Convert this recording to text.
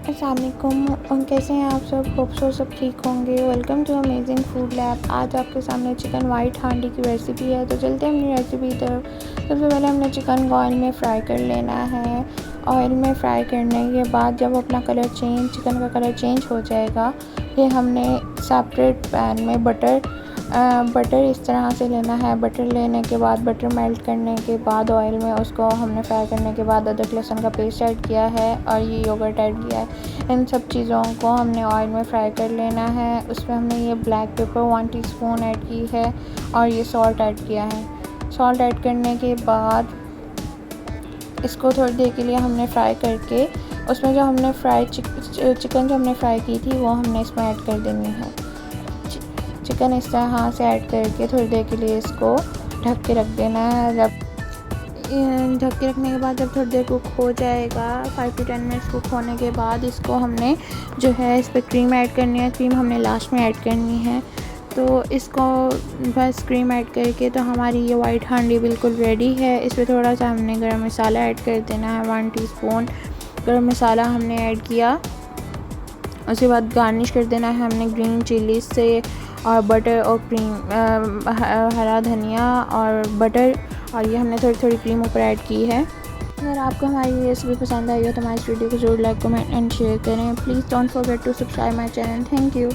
अस्सलाम वालेकुम। कैसे हैं आप सब? होप सो सब ठीक होंगे। Welcome to amazing food lab. आज आपके सामने चिकन वाइट हांडी की रेसिपी है, तो चलते हैं अपनी रेसिपी की तरफ। सबसे पहले हमने चिकन को ऑयल में फ्राई कर लेना है। ऑयल में फ्राई करने के बाद जब अपना चिकन का कलर चेंज हो जाएगा, फिर हमने सेपरेट पैन में बटर इस तरह से लेना है। बटर लेने के बाद बटर मेल्ट करने के बाद ऑयल में उसको हमने फ्राई करने के बाद अदरक लहसुन का पेस्ट ऐड किया है और ये योगर्ट ऐड किया है। इन सब चीज़ों को हमने ऑयल में फ्राई कर लेना है। उसमें हमने ये ब्लैक पेपर 1 टीस्पून ऐड की है और ये सॉल्ट ऐड किया है। सॉल्ट ऐड करने के बाद इसको थोड़ी देर के लिए हमने फ्राई करके उसमें जो हमने चिकन जो हमने फ्राई की थी वो हमने इसमें ऐड कर देनी है। चिकन इस तरह से ऐड करके थोड़ी देर के लिए इसको ढक के रख देना है। जब ढक के रखने के बाद जब थोड़ी देर कुक हो जाएगा, 5 to 10 मिनट्स कुक होने के बाद इसको हमने जो है इस पर क्रीम ऐड करनी है। क्रीम हमने लास्ट में ऐड करनी है। तो इसको बस क्रीम ऐड करके तो हमारी ये वाइट हांडी बिल्कुल रेडी है। इस पर थोड़ा सा हमने गरम मसाला ऐड कर देना है। 1 टीस्पून गरम मसाला हमने ऐड किया। उसके बाद गार्निश कर देना है हमने ग्रीन चिली से और बटर और क्रीम, हरा धनिया और बटर, और ये हमने थोड़ी थोड़ी क्रीम ऊपर ऐड की है। अगर आपको हमारी रेसिपी पसंद आई हो तो हमारी इस वीडियो को जरूर लाइक, कमेंट एंड शेयर करें। Please don't forget to subscribe my channel. Thank you.